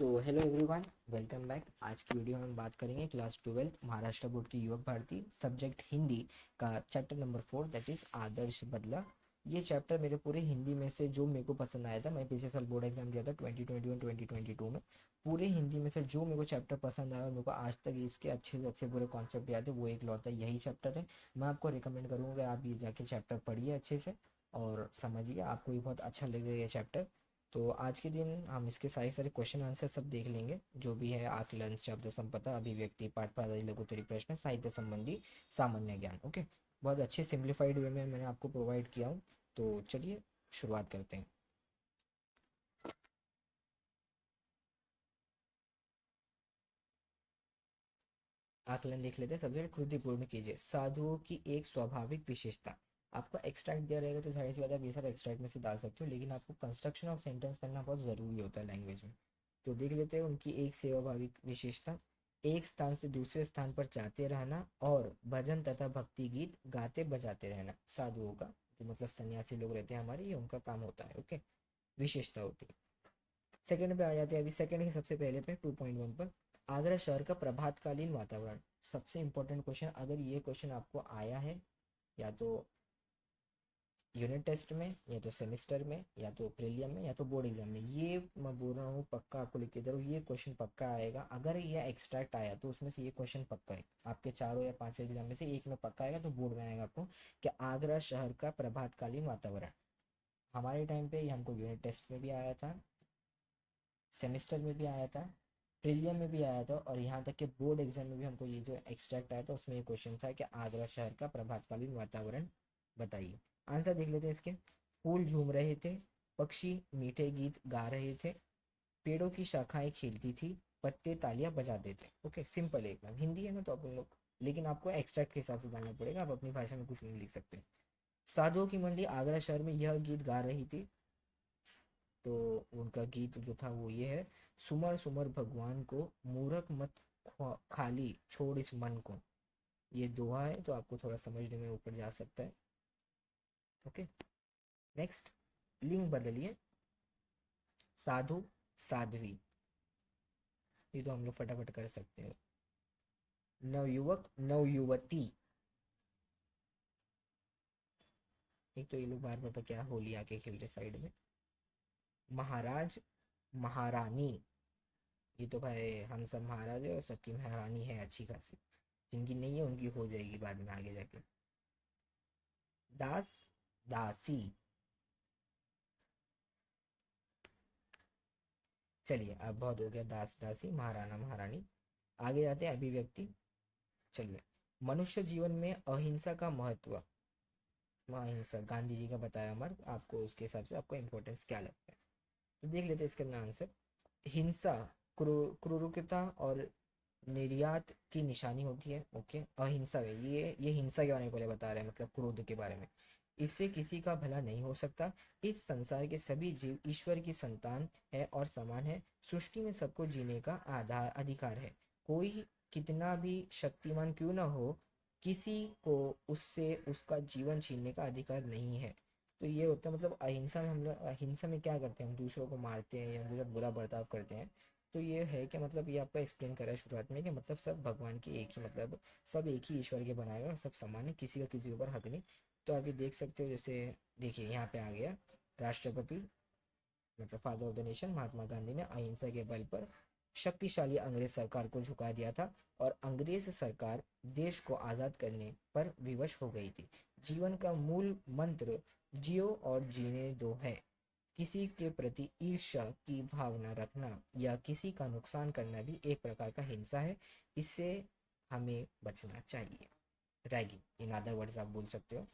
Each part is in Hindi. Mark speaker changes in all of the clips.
Speaker 1: Hello everyone, welcome back. आज की वीडियो में हम बात करेंगे क्लास 12 महाराष्ट्र बोर्ड की युवक भारती सब्जेक्ट हिंदी का चैप्टर नंबर 4 दैट इज़ आदर्श बदला। ये चैप्टर मेरे पूरे हिंदी में से जो मेरे को पसंद आया था, मैं पिछले साल बोर्ड एग्जाम दिया था 2021 2022 में। पूरे हिंदी में से जो मेरे को चैप्टर पसंद आया और मेरे को आज तक इसके अच्छे से अच्छे पूरे कॉन्सेप्ट याद है, वो एक लौता यही चैप्टर है। मैं आपको रिकमेंड करूँगा कि आप ये जाके चैप्टर पढ़िए अच्छे से और समझिए, आपको ये बहुत अच्छा लगेगा ये चैप्टर। तो आज के दिन हम इसके सारे सारे क्वेश्चन आंसर सब देख लेंगे, जो भी है आकलन, शब्द संपदा, अभिव्यक्ति, पाठ पढ़ाई, लघुत्तरी प्रश्न, साहित्य संबंधी सामान्य ज्ञान। ओके, बहुत अच्छे सिंप्लीफाइड वे में मैंने आपको प्रोवाइड किया हूँ। तो चलिए शुरुआत करते हैं। आकलन देख लेते हैं। सबसे पहले कृतिपूर्ण कीजिए। साधुओं की एक स्वाभाविक विशेषता। आपको एक्सट्रैक्ट दिया रहेगा तो सारी सी बात आप ये सब एक्सट्रैक्ट में से डाल सकते हो, लेकिन आपको कंस्ट्रक्शन ऑफ सेंटेंस करना बहुत ज़रूरी होता है लैंग्वेज में। तो देख लेते हैं उनकी एक स्वाभाविक विशेषता। एक स्थान से दूसरे स्थान पर जाते रहना और भजन तथा भक्ति गीत गाते बजाते रहना। साधुओं का जो मतलब सन्यासी लोग रहते हैं हमारे, ये उनका काम होता है। ओके, विशेषता होती है। सेकंड पे आ जाते हैं। अभी सेकंड के सबसे पहले पे 2.1 पर आगरा शहर का प्रभातकालीन वातावरण। सबसे इंपॉर्टेंट क्वेश्चन, अगर ये क्वेश्चन आपको आया है या तो यूनिट टेस्ट में, या तो सेमेस्टर में, या तो प्रीलियम में, या तो बोर्ड एग्जाम में, ये मैं बोल रहा हूँ पक्का आपको लिख के दे रहा हूँ, ये क्वेश्चन पक्का आएगा। अगर ये एक्सट्रैक्ट आया तो उसमें से ये क्वेश्चन पक्का है आपके चारों या पांचों एग्जाम में से एक में पक्का आएगा। तो बोर्ड में आएगा आपको कि आगरा शहर का प्रभातकालीन वातावरण। हमारे टाइम पे ये हमको यूनिट टेस्ट में भी आया था, सेमेस्टर में भी आया था, प्रीलियम में भी आया था, और यहाँ तक कि बोर्ड एग्जाम में भी हमको ये जो एक्सट्रैक्ट आया था उसमें ये क्वेश्चन था कि आगरा शहर का प्रभातकालीन वातावरण बताइए। आंसर देख लेते हैं इसके। फूल झूम रहे थे, पक्षी मीठे गीत गा रहे थे, पेड़ों की शाखाएं खिलती थी, पत्ते तालियां बजाते थे। ओके, सिंपल है एकदम। हिंदी है ना तो अपन लोग, लेकिन आपको एक्सट्रैक्ट के हिसाब से जानना पड़ेगा, आप अपनी भाषा में कुछ नहीं लिख सकते। साधुओं की मंडली आगरा शहर में यह गीत गा रही थी। तो उनका गीत जो था वो ये है। सुमर सुमर भगवान को, मूरख मत खाली छोड़ इस मन को। ये दोहा है, तो आपको थोड़ा समझने में ऊपर जा सकता है। Okay, next. लिंग बदलिए। साधु, साध्वी, ये तो हम लोग फटाफट कर सकते हैं। नवयुवक, नवयुवती। एक तो ये लोग बार बार क्या होली आके खेलते साइड में। महाराज, महारानी, ये तो भाई हम सब महाराज है और सबकी महारानी है अच्छी खासी। जिनकी नहीं है उनकी हो जाएगी बाद में आगे जाके। दास, दासी। चलिए अब बहुत हो गया दास दासी महाराणा महारानी। आगे जाते हैं अभिव्यक्ति। चलिए, मनुष्य जीवन में अहिंसा का महत्व। अहिंसा गांधी जी का बताया हमारे आपको, उसके हिसाब से आपको इम्पोर्टेंस क्या लगता है। तो देख लेते हैं इसका आंसर। हिंसा क्रूरता और निर्यात की निशानी होती है। ओके, अहिंसा है ये हिंसा के बारे में पहले बता रहे हैं, मतलब क्रोध के बारे में। इससे किसी का भला नहीं हो सकता। इस संसार के सभी जीव ईश्वर की संतान है और समान है। सृष्टि में सबको जीने का आधार अधिकार है। कोई कितना भी शक्तिमान क्यों ना हो, किसी को उससे उसका जीवन छीनने का अधिकार नहीं है। तो ये होता है मतलब अहिंसा में हम लोग, अहिंसा में क्या करते हैं, हम दूसरों को मारते हैं या उनके साथ बुरा बर्ताव करते हैं। तो ये है कि मतलब ये आपका एक्सप्लेन करा है शुरुआत में कि मतलब सब भगवान की एक ही, मतलब सब एक ही ईश्वर के बनाए हुए और सब समान है, किसी का किसी के ऊपर हक नहीं। तो आप ये देख सकते हो, जैसे देखिए यहाँ पे आ गया राष्ट्रपति, मतलब father of the nation Mahatma Gandhi ने अहिंसा के बल पर शक्तिशाली अंग्रेज सरकार को झुका दिया था, और अंग्रेज सरकार देश को आज़ाद करने पर विवश हो गई थी। जीवन का मूल मंत्र जियो और जीने दो है। किसी के प्रति ईर्ष्या की भावना रखना या किसी का नुकसान करना भी एक प्रकार का हिंसा है। इससे हमें बचना चाहिए। रैगिंग इन अदर वर्ड्स आप बोल सकते हो,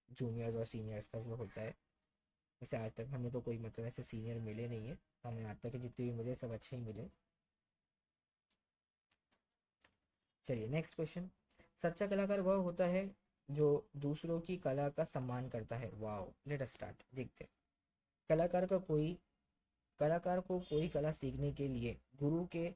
Speaker 1: जूनियर्स और सीनियर्स का जो होता है। जैसे आज तक हमें तो कोई मतलब ऐसे सीनियर मिले नहीं है, हमें आज तक के जितने भी मिले सब अच्छे ही मिले। चलिए नेक्स्ट क्वेश्चन। सच्चा कलाकार वह होता है जो दूसरों की कला का सम्मान करता है। Wow, let us start. देखते हैं। कलाकार का कोई कलाकार को कोई कला सीखने के लिए गुरु के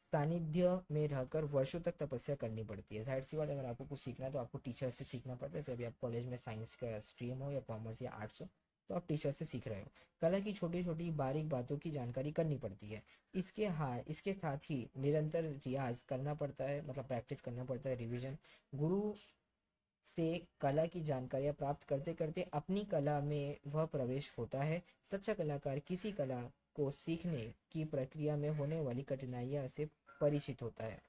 Speaker 1: सानिध्य में रहकर वर्षों तक तपस्या करनी पड़ती है। जाहिर सी बात, अगर आपको कुछ सीखना है तो आपको टीचर से सीखना पड़ता है। जैसे अभी आप कॉलेज में साइंस का स्ट्रीम हो या कॉमर्स या आर्ट्स हो, तो आप टीचर से सीख रहे हो। कला की छोटी छोटी बारीक बातों की जानकारी करनी पड़ती है। इसके साथ ही निरंतर रियाज करना पड़ता है, मतलब प्रैक्टिस करना पड़ता है, रिवीजन। गुरु से कला की जानकारियाँ प्राप्त करते करते अपनी कला में वह प्रवेश होता है। सच्चा कलाकार किसी कला को सीखने की प्रक्रिया में होने वाली कठिनाइयाँ से परिचित होता है,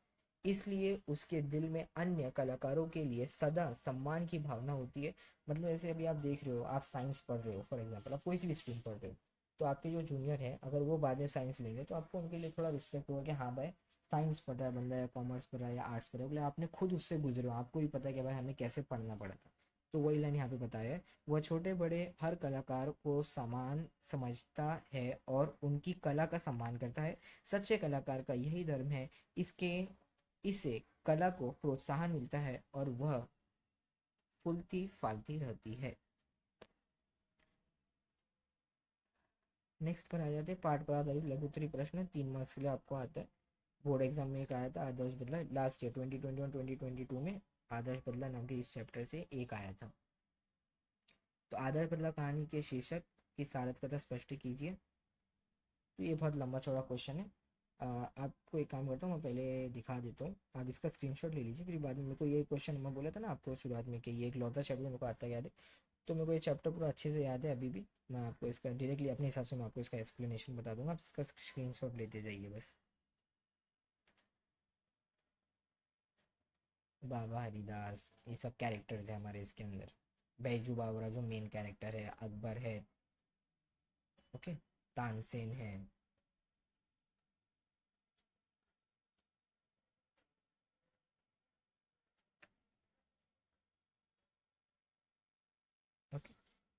Speaker 1: इसलिए उसके दिल में अन्य कलाकारों के लिए सदा सम्मान की भावना होती है। मतलब जैसे अभी आप देख रहे हो, आप साइंस पढ़ रहे हो, फॉर एग्जांपल आप कोई सी भी स्ट्रीम पढ़ रहे हो, तो आपके जो जूनियर हैं अगर वो बाद में साइंस लेंगे तो आपको उनके लिए थोड़ा रिस्पेक्ट होगा कि हाँ भाई साइंस पढ़ रहा है बंदा, या कॉमर्स पढ़ रहा है या आर्ट्स पढ़ रहा है, बोले आपने खुद उससे गुजरे हो, आपको भी पता है कि भाई हमें कैसे पढ़ना पड़ा था। तो वही लाइन यहाँ पे बताया है, वह छोटे बड़े हर कलाकार को समान समझता है और उनकी कला का सम्मान करता है। सच्चे कलाकार का यही धर्म है। इसके इससे कला को प्रोत्साहन मिलता है और वह फूलती फालती रहती है। नेक्स्ट पर आ जाते हैं पाठ पर आधारित लघु उत्तरीय प्रश्न, 3 मार्क्स के लिए आपको आता है। बोर्ड एग्जाम में एक आया था, आदर्श बदला, लास्ट ईयर 2021-2022 में आदर्श बदला नाम के इस चैप्टर से एक आया था। तो आदर्श बदला कहानी के शीर्षक की सार्थकता स्पष्ट कीजिए। तो ये बहुत लंबा चौड़ा क्वेश्चन है। आपको एक काम करता हूँ, मैं पहले दिखा देता हूँ, आप इसका स्क्रीनशॉट ले लीजिए, फिर बाद में मेरे को ये क्वेश्चन मैं बोला था ना आपको शुरुआत में कि ये एक लौता चैप्टर मेरे को आता याद है, तो मेरे को ये चैप्टर पूरा अच्छे से याद है अभी भी। मैं आपको इसका डायरेक्टली अपने हिसाब से मैं आपको इसका एक्सप्लेनेशन बता दूंगा, आप इसका स्क्रीनशॉट लेते जाइए बस। बाबा हरिदास, ये सब कैरेक्टर्स हैं हमारे इसके अंदर। बैजू बावरा जो मेन कैरेक्टर है, अकबर है, ओके, तानसेन है, ओके।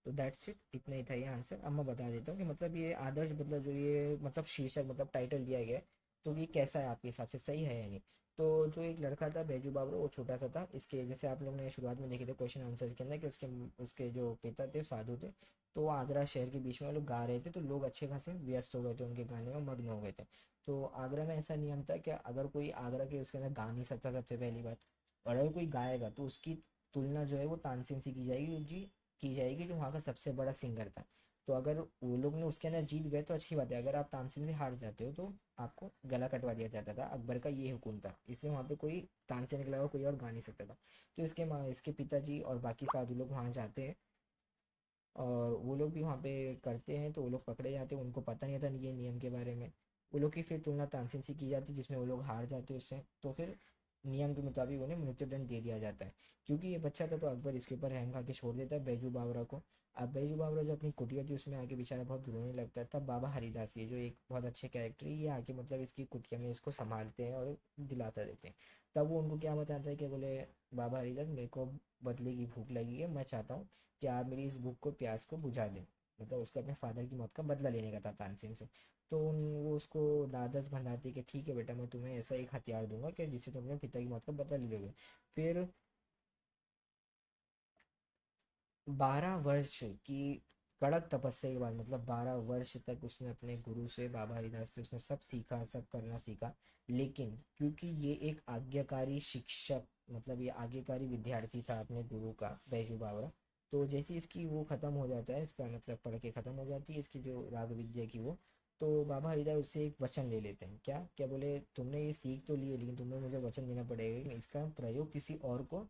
Speaker 1: तो दैट्स इट, इतना ही था ये आंसर। अब मैं बता देता हूँ कि मतलब ये आदर्श मतलब जो ये मतलब शीर्षक मतलब टाइटल दिया गया है, तो ये कैसा है आपके हिसाब से, सही है या नहीं। तो जो एक लड़का था बैजू बावरा, वो छोटा सा था, इसके जैसे आप लोगों ने शुरुआत में देखे थे क्वेश्चन आंसर के अंदर कि उसके उसके जो पिता थे साधु थे, तो वो आगरा शहर के बीच में वो लोग गा रहे थे, तो लोग अच्छे खासे व्यस्त हो गए थे, उनके गाने में मग्न हो गए थे। तो आगरा में ऐसा नियम था कि अगर कोई आगरा के उसके अंदर गा नहीं सकता सबसे पहली बात, और अगर कोई गाएगा तो उसकी तुलना जो है वो तानसेन से की जाएगी जो वहाँ का सबसे बड़ा सिंगर था। तो अगर वो लोग ने उसके अंदर जीत गए तो अच्छी बात है, अगर आप तानसेन से हार जाते हो तो आपको गला कटवा दिया जाता था। अकबर का ये हुक्म था, इसलिए वहाँ पे कोई तानसेन के अलावा कोई और गा नहीं सकता था। तो इसके पिताजी और बाकी साधु लोग वहाँ जाते हैं, और वो लोग भी वहाँ पे करते हैं, तो वो लोग पकड़े जाते हैं, उनको पता नहीं था ये नियम के बारे में। वो लोग की फिर तुलना तानसेन से की जाती है, जिसमें वो लोग हार जाते हैं उससे, तो फिर नियम के मुताबिक उन्हें मृत्युदंड दे दिया जाता है। क्योंकि ये बच्चा था तो अकबर इसके ऊपर रहम खा के छोड़ देता है बैजू बावरा को। अब बैजू बावरा जो अपनी कुटिया थी उसमें आके बेचारा बहुत रोने लगता है, तब बाबा हरिदास, ये जो एक बहुत अच्छे कैरेक्टर है, ये आके मतलब इसकी कुटिया में इसको संभालते हैं और दिलासा देते हैं। तब वो उनको क्या बताता है कि बोले बाबा हरिदास, मेरे को बदले की भूख लगी है, मैं चाहता हूँ कि आप मेरी इस भूख को, प्यास को बुझा दें। मतलब उसको अपने फादर की मौत का बदला लेने का था तानसेन से। तो वो उसको दादस भंडाती कि ठीक है बेटा, मैं तुम्हें ऐसा एक हथियार दूंगा कि जिससे तुम अपने पिता की मौत का बदला ले लोगे। फिर 12 वर्ष की कड़क तपस्या के बाद, मतलब 12 वर्ष तक उसने अपने गुरु से, बाबा हरिदास से उसने सब सीखा, सब करना सीखा। लेकिन क्योंकि ये एक आज्ञाकारी शिक्षक, मतलब ये आज्ञाकारी विद्यार्थी था अपने गुरु का, बैजू बावरा, तो जैसे इसकी वो ख़त्म हो जाता है, इसका मतलब पढ़ के ख़त्म हो जाती है इसकी जो राग विद्या की वो, तो बाबा हरिदास उससे एक वचन ले लेते हैं। क्या क्या बोले, तुमने ये सीख तो ली है लेकिन तुम्हें मुझे वचन देना पड़ेगा कि इसका प्रयोग किसी और को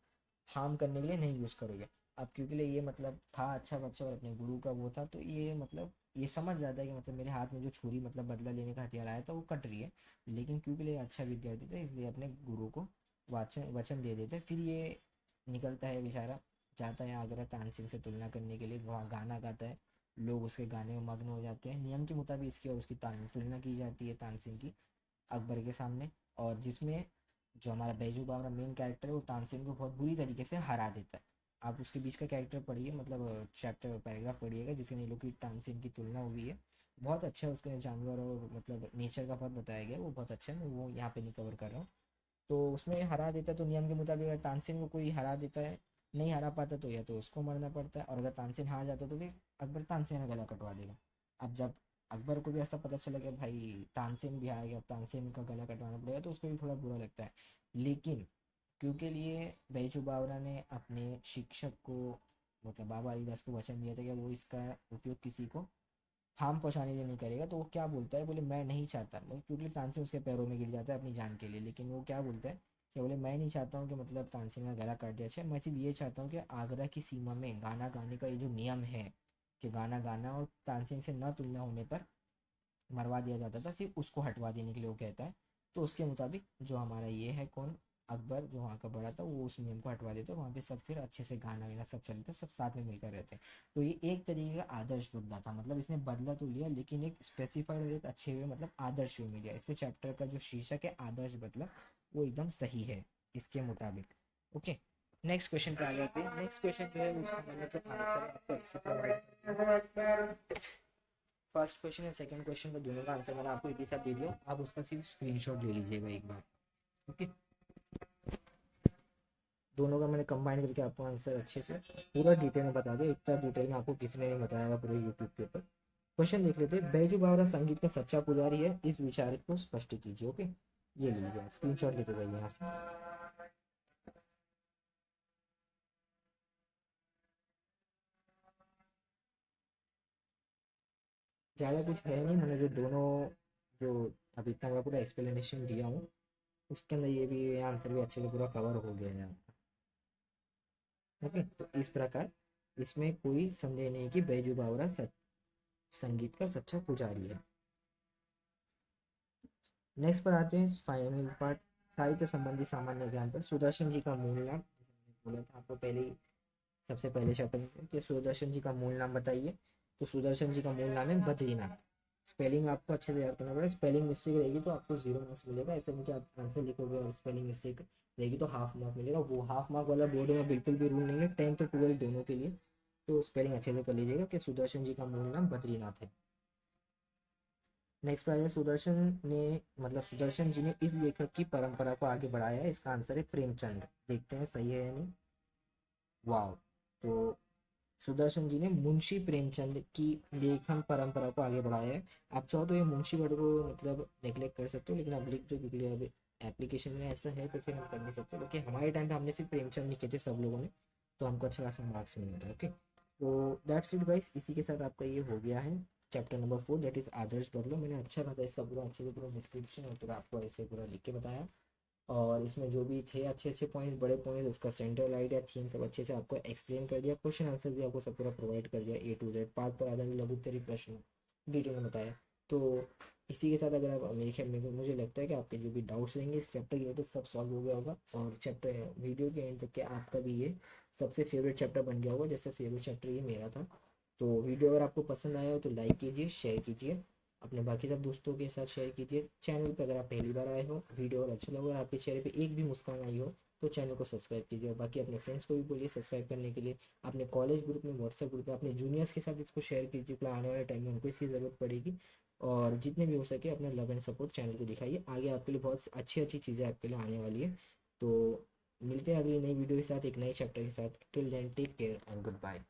Speaker 1: हार्म करने के लिए नहीं यूज़ करोगे। अब क्योंकि लिए ये मतलब था अच्छा बच्चा और अपने गुरु का वो था, तो ये मतलब ये समझ जाता है कि मतलब मेरे हाथ में जो छुरी मतलब बदला लेने का हथियार आया था वो कट रही है। लेकिन क्योंकि लिए अच्छा विद्यार्थी था इसलिए अपने गुरु को वचन वचन दे देते हैं। फिर ये निकलता है बेचारा, जाता है आगरा तानसेन से तुलना करने के लिए, वहाँ गाना गाता है, लोग उसके गाने में मग्न हो जाते हैं। नियम के मुताबिक इसकी और उसकी तुलना की जाती है तानसेन की अकबर के सामने, और जिसमें जो हमारा बैजू बावरा मेन कैरेक्टर है वो तानसेन को बहुत बुरी तरीके से हरा देता है। आप उसके बीच का कैरेक्टर पढ़िए, मतलब चैप्टर पैराग्राफ पढ़िएगा जिसके इन लोग की तानसेन की तुलना हुई है। बहुत अच्छा है, उसके जानवर और मतलब नेचर का बहुत बताया गया है, वो बहुत अच्छा है, मैं वो यहाँ पे नहीं कवर कर रहा हूँ। तो उसमें हरा देता है, तो नियम के मुताबिक अगर तानसेन को कोई हरा देता है, नहीं हरा पाता, तो या तो उसको मरना पड़ता है, और अगर तानसेन हार जाता तो फिर अकबर तानसेन का गला कटवा देगा। अब जब अकबर को भी ऐसा पता चला कि भाई तानसेन भी आ गया, तानसेन का गला कटवाना पड़ेगा, तो उसको भी थोड़ा बुरा लगता है। लेकिन क्योंकि लिए बैजू बावरा ने अपने शिक्षक को मतलब बाबा अलीदास को वचन दिया था कि वो इसका उपयोग किसी को हार्म पहुंचाने के लिए नहीं करेगा। तो वो क्या बोलता है, बोले मैं नहीं चाहता, मतलब क्योंकि तानसेन उसके पैरों में गिर जाता है अपनी जान के लिए, लेकिन वो क्या बोलता है कि बोले मैं नहीं चाहता हूँ कि मतलब तानसेन का गला काट दिया जाए, मैं सिर्फ ये चाहता हूँ कि आगरा की सीमा में गाना गाने का ये जो नियम है कि गाना गाना और तानसेन से न तुलना होने पर मरवा दिया जाता था, सिर्फ उसको हटवा देने के लिए वो कहता है। तो उसके मुताबिक जो हमारा ये है कौन, अकबर जो वहाँ का बड़ा था, वो उस नियम को हटवा देता है, वहाँ पे सब फिर अच्छे से गाना वाना सब चलता है, सब साथ में मिलकर रहते हैं। तो ये एक तरीके का आदर्श बदला था, मतलब इसने बदला तो लिया लेकिन एक स्पेसिफाइड और एक अच्छे वे मतलब आदर्श वे में लिया। इससे चैप्टर का जो शीर्षक है आदर्श बदला, वो एकदम सही है इसके मुताबिक। ओके, नेक्स्ट क्वेश्चन पे आ जाते हैं। नेक्स्ट क्वेश्चन जो है उसका मैंने जो आंसर है आपको ऐसे प्रोवाइड किया। फर्स्ट क्वेश्चन है सेकंड क्वेश्चन का दोनों का आंसर मैंने आपको एक ही साथ दे दिया, आप उसका सिर्फ स्क्रीनशॉट ले लीजिएगा एक बार। ओके, दोनों का मैंने कंबाइन करके आपको आंसर अच्छे से पूरा डिटेल में बता दिया, इतना डिटेल में आपको किसी ने नहीं बताया होगा पूरे यूट्यूब के ऊपर। क्वेश्चन देख लेते हैं, बैजू बावरा संगीत का सच्चा पुजारी है, इस विचार को स्पष्ट कीजिए। ओके, ये लीजिए आप स्क्रीनशॉट लेते जाइए यहाँ से। ज़्यादा कुछ है नहीं, मैंने जो दोनों जो अभी इतना बड़ा पूरा एक्सप्लेनेशन दिया हूँ उसके अंदर ये भी आंसर भी अच्छे से पूरा कवर हो गया है आपका। ओके, तो इस प्रकार इसमें कोई संदेह नहीं कि बैजू बावरा संगीत का सच्चा पुजारी है। नेक्स्ट पर आते हैं फाइनल पार्ट, साहित्य संबंधी सामान्य ज्ञान पर। सुदर्शन जी का मूल नाम, बोला था आपको पहले ही सबसे पहले चैप्टर में कि सुदर्शन जी का मूल नाम बताइए। तो सुदर्शन जी का मूल नाम है बद्रीनाथ। स्पेलिंग आपको अच्छे से याद करना पड़ेगा, स्पेलिंग मिस्टेक रहेगी तो आपको 0 मार्क्स मिलेगा, ऐसे नहीं कि आप आंसर लिखोगे और स्पेलिंग मिस्टेक रहेगी तो हाफ मार्क मिलेगा। वो हाफ मार्क वाला बोर्ड में बिल्कुल भी रूल नहीं है, 10th और 12th दोनों के लिए। तो स्पेलिंग अच्छे से कर लीजिएगा कि सुदर्शन जी का मूल नाम बद्रीनाथ है। नेक्स्ट पर है सुदर्शन ने मतलब सुदर्शन जी ने इस लेखक की परंपरा को आगे बढ़ाया है, इसका आंसर है प्रेमचंद। देखते हैं सही है या नहीं। वाह, तो सुदर्शन जी ने मुंशी प्रेमचंद की लेखन परंपरा को आगे बढ़ाया है। आप चाहो तो ये मुंशी वर्ड को मतलब नेग्लेक्ट कर सकते हो, लेकिन आप लिख दो क्योंकि अब एप्लीकेशन में ऐसा है तो फिर हम कर नहीं सकते, क्योंकि हमारे टाइम पे हमने सिर्फ प्रेमचंद लिखे थे सब लोगों ने, तो हमको अच्छा खासा मार्क्स मिला था। ओके, तो दैट्स इट गाइस, इसी के साथ आपका ये हो गया है चैप्टर नंबर 4, दैट इज आदर्श बदला। मैंने अच्छा खासा इसका पूरा अच्छे से पूरा डिस्क्रिप्शन और पूरा आपको ऐसे पूरा लिख के बताया, और इसमें जो भी थे अच्छे अच्छे पॉइंट्स, बड़े पॉइंट्स, उसका सेंट्रल आइडिया, थीम सब अच्छे से आपको एक्सप्लेन कर दिया, क्वेश्चन आंसर भी आपको सब पूरा प्रोवाइड कर दिया, ए टू जेड पाठ पर आधारित लघु उत्तरीय प्रश्न डिटेल में बताया। तो इसी के साथ अगर आप मेरे ख्याल में मुझे लगता है कि आपके जो भी डाउट्स रहेंगे इस चैप्टर के रिलेटेड सब सॉल्व हो गया होगा, और चैप्टर वीडियो के एंड तक के आपका भी ये सबसे फेवरेट चैप्टर बन गया होगा, जैसे फेवरेट चैप्टर ये मेरा था। तो वीडियो अगर आपको पसंद आया हो तो लाइक कीजिए, शेयर कीजिए, अपने बाकी सब दोस्तों के साथ शेयर कीजिए। चैनल पे अगर आप पहली बार आए हो, वीडियो और अच्छा लगा और आपके चेहरे पे एक भी मुस्कान आई हो तो चैनल को सब्सक्राइब कीजिए, और बाकी अपने फ्रेंड्स को भी बोलिए सब्सक्राइब करने के लिए। अपने कॉलेज ग्रुप में, व्हाट्सएप ग्रुप में अपने जूनियर्स के साथ इसको शेयर कीजिए, क्योंकि आने वाले टाइम में उनको इसकी ज़रूरत पड़ेगी। और जितने भी हो सके अपना लव एंड सपोर्ट चैनल को दिखाइए, आगे आपके लिए बहुत अच्छी अच्छी चीज़ें आपके लिए आने वाली है। तो मिलते हैं अगली नई वीडियो के साथ, एक नए चैप्टर के साथ। Till then take care and good bye.